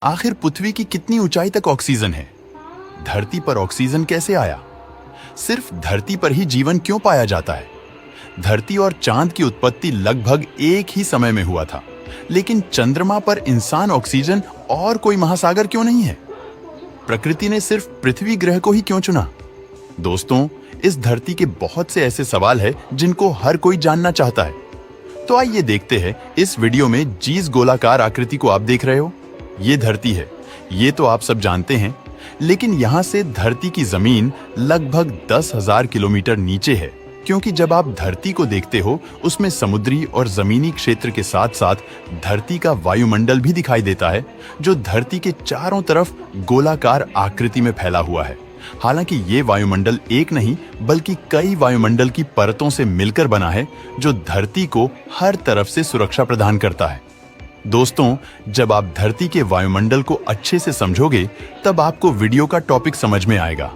आखिर पृथ्वी की कितनी ऊंचाई तक ऑक्सीजन है? धरती पर ऑक्सीजन कैसे आया? सिर्फ धरती पर ही जीवन क्यों पाया जाता है? धरती और चांद की उत्पत्ति लगभग एक ही समय में हुआ था, लेकिन चंद्रमा पर इंसान, ऑक्सीजन और कोई महासागर क्यों नहीं है? प्रकृति ने सिर्फ पृथ्वी ग्रह को ही क्यों चुना? दोस्तों, इस धरती के बहुत से ऐसे सवाल हैं जिनको हर कोई जानना चाहता है। तो आइए देखते हैं इस वीडियो में। जिस गोलाकार आकृति को आप देख रहे हो, ये धरती है। ये तो आप सब जानते हैं, लेकिन यहां से धरती की जमीन लगभग 10,000 किलोमीटर नीचे है, क्योंकि जब आप धरती को देखते हो उसमें समुद्री और जमीनी क्षेत्र के साथ साथ धरती का वायुमंडल भी दिखाई देता है, जो धरती के चारों तरफ गोलाकार आकृति में फैला हुआ है। हालांकि ये वायुमंडल एक नहीं बल्कि कई वायुमंडल की परतों से मिलकर बना है, जो धरती को हर तरफ से सुरक्षा प्रदान करता है। दोस्तों, जब आप धरती के वायुमंडल को अच्छे से समझोगे, तब आपको वीडियो का टॉपिक समझ में आएगा।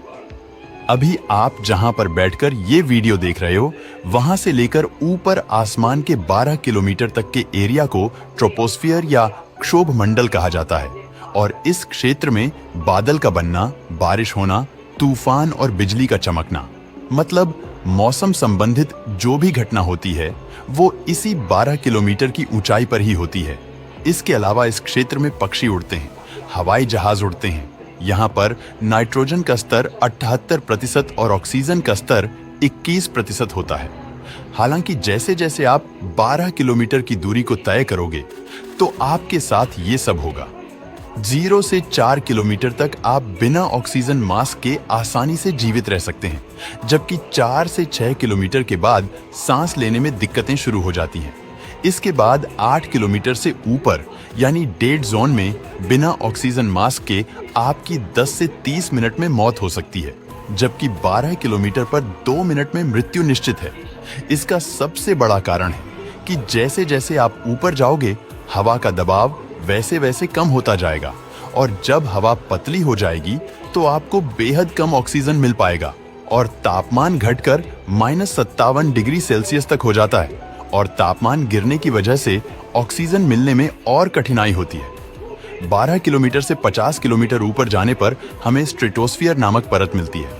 अभी आप जहां पर बैठकर ये वीडियो देख रहे हो, वहां से लेकर ऊपर आसमान के 12 किलोमीटर तक के एरिया को ट्रोपोस्फियर या क्षोभ मंडल कहा जाता है। और इस क्षेत्र में बादल का बनना, बारिश होना, तूफान और बिजली का चमकना, मतलब मौसम संबंधित जो भी घटना होती है, वो इसी 12 किलोमीटर की ऊंचाई पर ही होती है। इसके अलावा इस क्षेत्र में पक्षी उड़ते हैं, हवाई जहाज उड़ते हैं। यहाँ पर नाइट्रोजन का स्तर 78% और ऑक्सीजन का स्तर 21% होता है। हालांकि जैसे जैसे आप 12 किलोमीटर की दूरी को तय करोगे, तो आपके साथ ये सब होगा। 0 से 4 किलोमीटर तक आप बिना ऑक्सीजन मास्क के आसानी से जीवित रह सकते हैं, जबकि 4 से 6 किलोमीटर के बाद सांस लेने में दिक्कतें शुरू हो जाती हैं। इसके बाद 8 किलोमीटर से ऊपर यानी डेड जोन में बिना ऑक्सीजन मास्क के आपकी 10 से 30 मिनट में मौत हो सकती है, जबकि 12 किलोमीटर पर 2 मिनट में मृत्यु निश्चित है। इसका सबसे बड़ा कारण है कि जैसे जैसे आप ऊपर जाओगे, हवा का दबाव वैसे वैसे कम होता जाएगा, और जब हवा पतली हो जाएगी तो आपको बेहद कम ऑक्सीजन मिल पाएगा और तापमान घटकर -57 डिग्री सेल्सियस तक हो जाता है। और तापमान गिरने की वजह से ऑक्सीजन मिलने में और कठिनाई होती है। 12 किलोमीटर से 50 किलोमीटर ऊपर जाने पर हमें स्ट्रेटोस्फियर नामक परत मिलती है,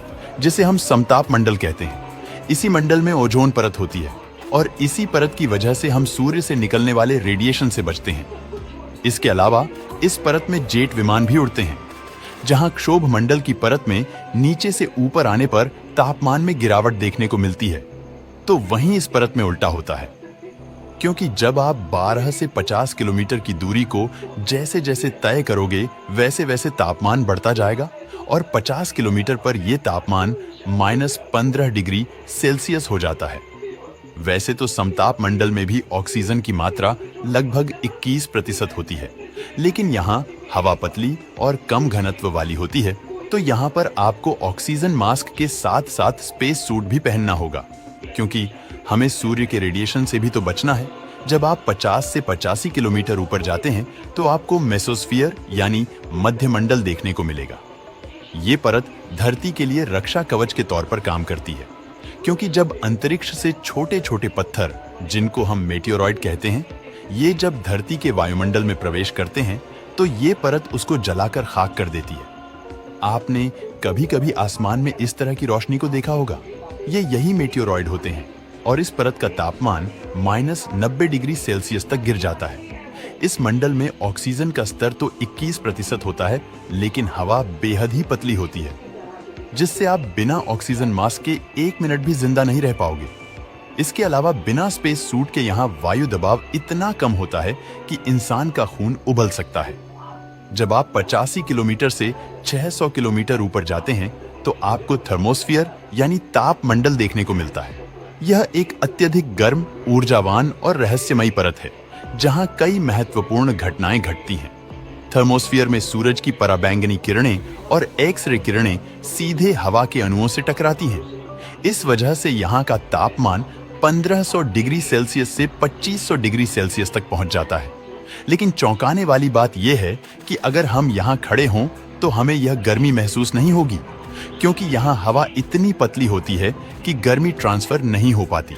जिसे हम समताप मंडल कहते हैं। इसी मंडल में ओजोन परत होती है, और इसी परत की वजह से हम सूर्य से निकलने वाले रेडिएशन से बचते हैं। इसके अलावा इस परत में जेट विमान भी उड़ते हैं। जहां क्षोभ मंडल की परत में नीचे से ऊपर आने पर तापमान में गिरावट देखने को मिलती है, तो वहीं इस परत में उल्टा होता है, क्योंकि जब आप 12 से 50 किलोमीटर की दूरी को जैसे जैसे तय करोगे, वैसे वैसे तापमान बढ़ता जाएगा, और 50 किलोमीटर पर यह तापमान -15 डिग्री सेल्सियस हो जाता है। वैसे तो समताप मंडल में भी ऑक्सीजन की मात्रा लगभग 21% होती है, लेकिन यहाँ हवा पतली और कम घनत्व वाली होती है, तो यहाँ पर आपको ऑक्सीजन मास्क के साथ साथ स्पेस सूट भी पहनना होगा, क्योंकि हमें सूर्य के रेडिएशन से भी तो बचना है। जब आप 50 से 85 किलोमीटर ऊपर जाते हैं, तो आपको मेसोस्फियर यानी मध्य मंडल देखने को मिलेगा। ये परत धरती के लिए रक्षा कवच के तौर पर काम करती है, क्योंकि जब अंतरिक्ष से छोटे छोटे पत्थर, जिनको हम मेटियोरॉइड कहते हैं, ये जब धरती के वायुमंडल में प्रवेश करते हैं, तो ये परत उसको जलाकर खाक कर देती है। आपने कभी कभी आसमान में इस तरह की रोशनी को देखा होगा। ये यही मेटियोरॉइड होते हैं, और इस परत का तापमान -90 डिग्री सेल्सियस तक गिर जाता है। इस मंडल में ऑक्सीजन का स्तर तो 21% होता है, लेकिन हवा बेहद ही पतली होती है, जिससे आप बिना ऑक्सीजन मास्क के 1 मिनट भी जिंदा नहीं रह पाओगे। इसके अलावा बिना स्पेस सूट के यहाँ वायु दबाव इतना कम होता है कि इंसान का खून उबल सकता है। जब आप 85 किलोमीटर से 600 किलोमीटर ऊपर जाते हैं, तो आपको थर्मोस्फियर यानी ताप मंडल देखने को मिलता है। यह एक अत्यधिक गर्म, ऊर्जावान और रहस्यमयी परत है, जहां कई महत्वपूर्ण घटनाएं घटती हैं। थर्मोस्फियर में सूरज की पराबैंगनी किरणें और एक्स-रे किरणें सीधे हवा के अणुओं से टकराती हैं। इस वजह से यहाँ का तापमान 1500 डिग्री सेल्सियस से 2500 डिग्री सेल्सियस तक पहुंच जाता है। लेकिन चौंकाने वाली बात यह है कि अगर हम यहाँ खड़े हों, तो हमें यह गर्मी महसूस नहीं होगी, क्योंकि यहाँ हवा इतनी पतली होती है कि गर्मी ट्रांसफर नहीं हो पाती।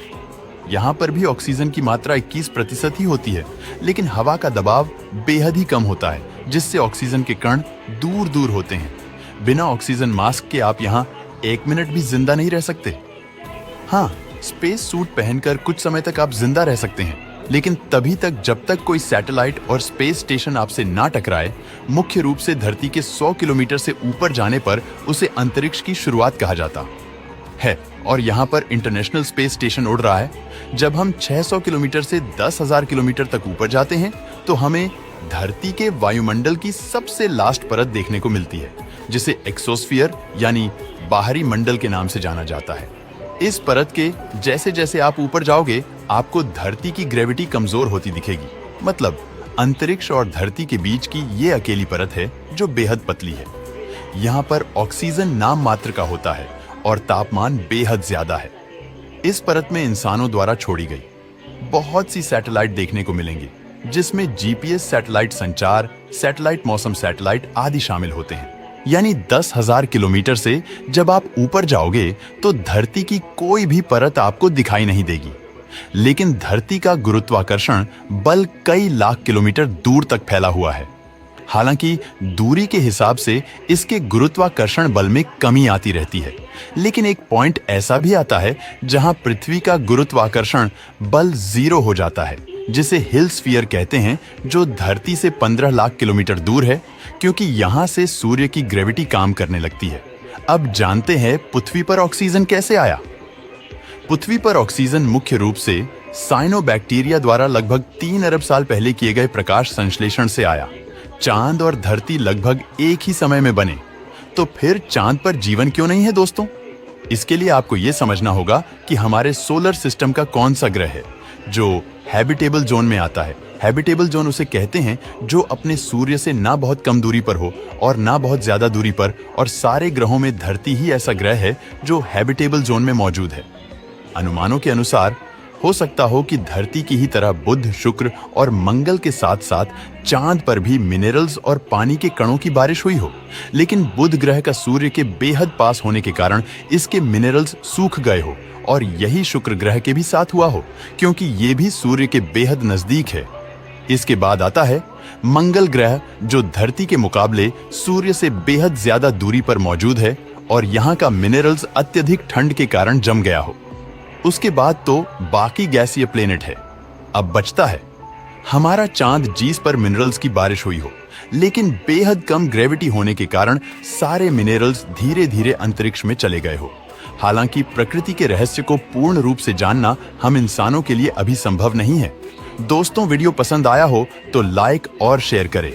यहाँ पर भी ऑक्सीजन की मात्रा 21% ही होती है, लेकिन हवा का दबाव बेहद ही कम होता है, जिससे ऑक्सीजन के कण दूर दूर होते हैं। बिना ऑक्सीजन मास्क के आप यहाँ 1 मिनट भी जिंदा नहीं रह सकते। हाँ, स्पेस सूट पहनकर कुछ समय तक आप जिंदा रह सकते हैं, लेकिन तभी तक जब तक कोई सैटेलाइट और स्पेस स्टेशन आपसे ना टकराए। मुख्य रूप से धरती के 100 किलोमीटर से ऊपर जाने पर उसे अंतरिक्ष की शुरुआत कहा जाता है, और यहाँ पर इंटरनेशनल स्पेस स्टेशन उड़ रहा है। जब हम 600 किलोमीटर से 10,000 किलोमीटर तक ऊपर जाते हैं तो हमें धरती के वायुमंडल की सबसे लास्ट परत देखने को मिलती है, जिसे एक्सोस्फीयर यानी बाहरी मंडल के नाम से जाना जाता है। इस परत के जैसे जैसे आप ऊपर जाओगे, आपको धरती की ग्रेविटी कमजोर होती दिखेगी। मतलब अंतरिक्ष और धरती के बीच की ये अकेली परत है जो बेहद पतली है। यहाँ पर ऑक्सीजन नाम मात्र का होता है और तापमान बेहद ज्यादा है। इस परत में इंसानों द्वारा छोड़ी गई बहुत सी सैटेलाइट देखने को मिलेंगी, जिसमें जीपीएस सैटेलाइट, संचार सैटेलाइट, मौसम सैटेलाइट आदि शामिल होते हैं। यानी 10,000 किलोमीटर से जब आप ऊपर जाओगे तो धरती की कोई भी परत आपको दिखाई नहीं देगी, लेकिन धरती का गुरुत्वाकर्षण बल कई लाख किलोमीटर दूर तक फैला हुआ है। हालांकि दूरी के हिसाब से इसके गुरुत्वाकर्षण बल में कमी आती रहती है, लेकिन एक पॉइंट ऐसा भी आता है जहां पृथ्वी का गुरुत्वाकर्षण बल 0 हो जाता है, जिसे हिल स्फीयर कहते हैं, जो धरती से 15 लाख किलोमीटर दूर है, क्योंकि यहां से सूर्य की ग्रेविटी काम करने लगती है। अब जानते हैं पृथ्वी पर ऑक्सीजन कैसे आया। पृथ्वी पर ऑक्सीजन मुख्य रूप से साइनोबैक्टीरिया द्वारा लगभग 3 अरब साल पहले किए गए प्रकाश संश्लेषण से आया। चांद और धरती लगभग एक ही समय में बने, तो फिर चांद पर जीवन क्यों नहीं है दोस्तों? इसके लिए आपको यह समझना होगा कि हमारे सोलर सिस्टम का कौन सा ग्रह है जो हैबिटेबल जोन में आता है। हैबिटेबल जोन उसे कहते हैं जो अपने सूर्य से ना बहुत कम दूरी पर हो और ना बहुत ज्यादा दूरी पर, और सारे ग्रहों में धरती ही ऐसा ग्रह है जो हैबिटेबल जोन में मौजूद है। अनुमानों के अनुसार हो सकता हो कि धरती की ही तरह बुध, शुक्र और मंगल के साथ साथ चांद पर भी मिनरल्स और पानी के कणों की बारिश हुई हो, लेकिन बुध ग्रह का सूर्य के बेहद पास होने के कारण इसके मिनरल्स सूख गए हो, और यही शुक्र ग्रह के भी साथ हुआ हो, क्योंकि ये भी सूर्य के बेहद नजदीक है। इसके बाद आता है मंगल ग्रह, जो धरती के मुकाबले सूर्य से बेहद ज्यादा दूरी पर मौजूद है और यहाँ का मिनरल्स अत्यधिक ठंड के कारण जम गया हो। उसके बाद तो बाकी गैसीय प्लेनेट है। अब बचता है हमारा चांद, जिस पर मिनरल्स की बारिश हुई हो, लेकिन बेहद कम ग्रेविटी होने के कारण सारे मिनरल्स धीरे धीरे अंतरिक्ष में चले गए हो। हालांकि प्रकृति के रहस्य को पूर्ण रूप से जानना हम इंसानों के लिए अभी संभव नहीं है। दोस्तों, वीडियो पसंद आया हो तो लाइक और शेयर करें।